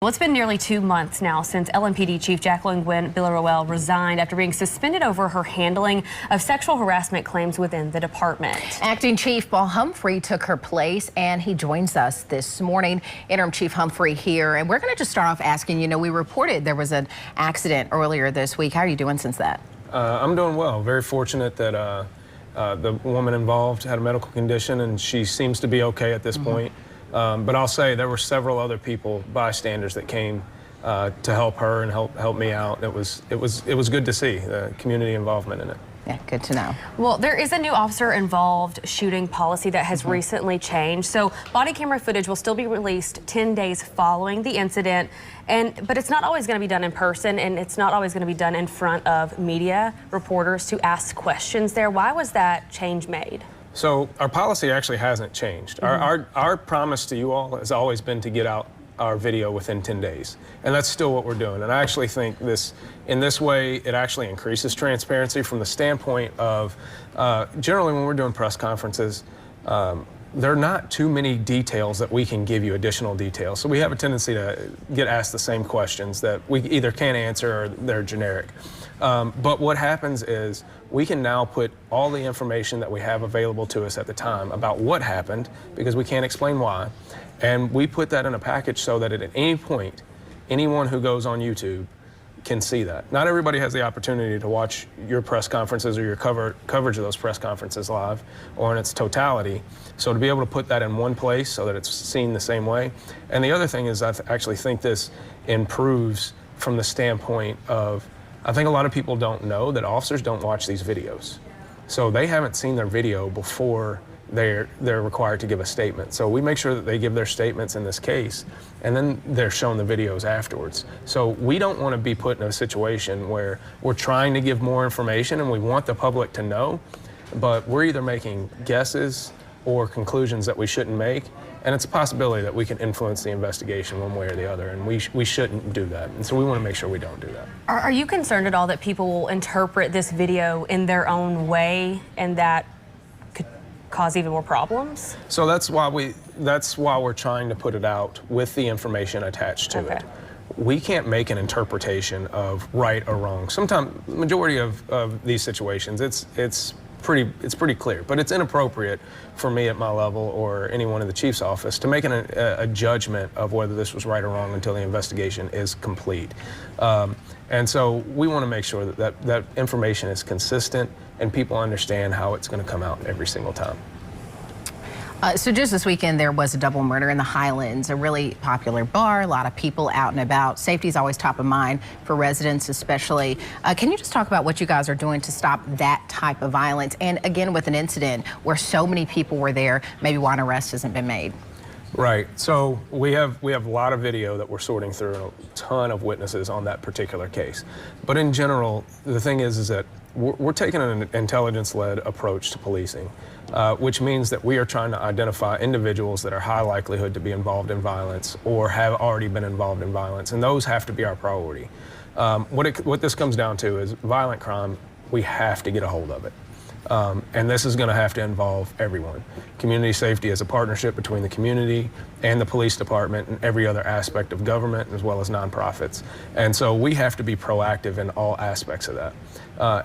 Well, it's been nearly 2 months now since LMPD Chief Jacqueline Gwen Villaroel resigned after being suspended over her handling of sexual harassment claims within the department. Acting Chief Paul Humphrey took her place, and he joins us this morning. Interim Chief Humphrey here, and we're going to just start off asking, we reported there was an accident earlier this week. How are you doing since that? I'm doing well. Very fortunate that the woman involved had a medical condition, and she seems to be okay at this point. But I'll say there were several other people, bystanders, that came to help her and help me out. It was good to see the community involvement in it. Yeah, good to know. Well, there is a new officer-involved shooting policy that has recently changed. So body camera footage will still be released 10 days following the incident, but it's not always going to be done in person, and it's not always going to be done in front of media reporters to ask questions there. Why was that change made? So our policy actually hasn't changed. Our promise to you all has always been to get out our video within 10 days. And that's still what we're doing. And I actually think in this way, it actually increases transparency from the standpoint of, generally when we're doing press conferences, there are not too many details that we can give you, additional details. So we have a tendency to get asked the same questions that we either can't answer or they're generic. But what happens is we can now put all the information that we have available to us at the time about what happened, because we can't explain why. And we put that in a package so that at any point, anyone who goes on YouTube can see that. Not everybody has the opportunity to watch your press conferences or your coverage of those press conferences live or in its totality. So to be able to put that in one place so that it's seen the same way. And the other thing is I actually think this improves from the standpoint of, I think a lot of people don't know that officers don't watch these videos. So they haven't seen their video before they're required to give a statement. So we make sure that they give their statements in this case, and then they're shown the videos afterwards. So we don't want to be put in a situation where we're trying to give more information and we want the public to know, but we're either making guesses or conclusions that we shouldn't make. And it's a possibility that we can influence the investigation one way or the other, and we shouldn't do that. And so we want to make sure we don't do that. Are you concerned at all that people will interpret this video in their own way and that could cause even more problems? So that's why we're trying to put it out with the information attached to it. We can't make an interpretation of right or wrong. Sometimes, majority of these situations, it's pretty clear, but it's inappropriate for me at my level or anyone in the chief's office to make a judgment of whether this was right or wrong until the investigation is complete. And so we want to make sure that information is consistent and people understand how it's going to come out every single time. So just this weekend, there was a double murder in the Highlands, a really popular bar, a lot of people out and about. Safety is always top of mind for residents especially. Can you just talk about what you guys are doing to stop that type of violence? And again, with an incident where so many people were there, maybe why an arrest hasn't been made? Right. So we have a lot of video that we're sorting through and a ton of witnesses on that particular case. But in general, the thing is that we're taking an intelligence-led approach to policing, which means that we are trying to identify individuals that are high likelihood to be involved in violence or have already been involved in violence, and those have to be our priority. What this comes down to is violent crime. We have to get a hold of it. And this is going to have to involve everyone. Community safety is a partnership between the community and the police department and every other aspect of government, as well as nonprofits. And so we have to be proactive in all aspects of that.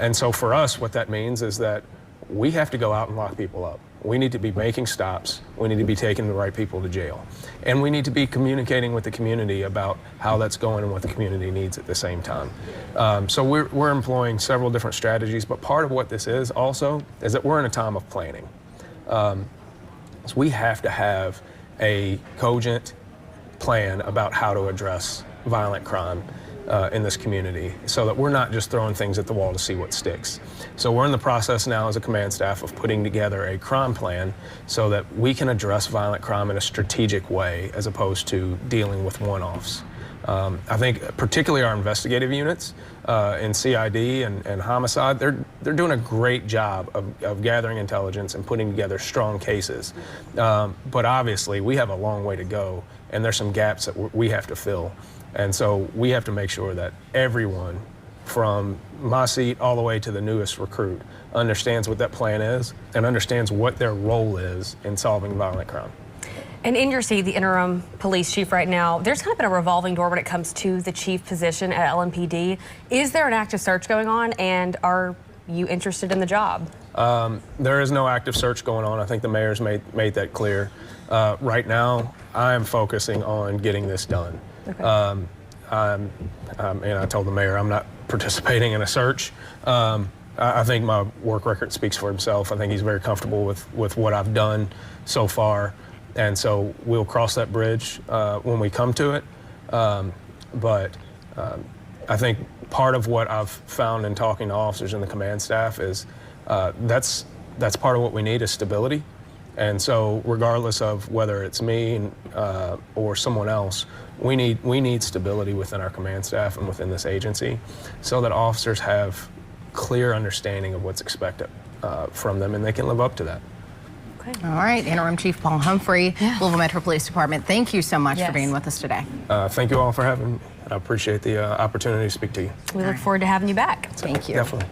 And so for us, what that means is that we have to go out and lock people up. We need to be making stops. We need to be taking the right people to jail. And we need to be communicating with the community about how that's going and what the community needs at the same time. So we're employing several different strategies, but part of what this is also is that we're in a time of planning. So we have to have a cogent plan about how to address violent crime in this community so that we're not just throwing things at the wall to see what sticks. So we're in the process now as a command staff of putting together a crime plan so that we can address violent crime in a strategic way as opposed to dealing with one-offs. I think particularly our investigative units in CID and homicide, they're doing a great job of gathering intelligence and putting together strong cases. But obviously we have a long way to go, and there's some gaps that we have to fill. And so we have to make sure that everyone, from my seat all the way to the newest recruit, understands what that plan is and understands what their role is in solving violent crime. And in your seat, the interim police chief right now, there's kind of been a revolving door when it comes to the chief position at LMPD. Is there an active search going on, and are you interested in the job? There is no active search going on. I think the mayor's made that clear. Right now, I am focusing on getting this done. Okay. And I told the mayor I'm not participating in a search. I think my work record speaks for himself. I think he's very comfortable with what I've done so far. And so we'll cross that bridge when we come to it. But I think part of what I've found in talking to officers in the command staff is that's part of what we need is stability. And so regardless of whether it's me or someone else, we need stability within our command staff and within this agency so that officers have clear understanding of what's expected from them and they can live up to that. All right, Interim Chief Paul Humphrey, Louisville Metro Police Department, thank you so much for being with us today. Thank you all for having me. I appreciate the opportunity to speak to you. We look forward to having you back. Thank you. Definitely.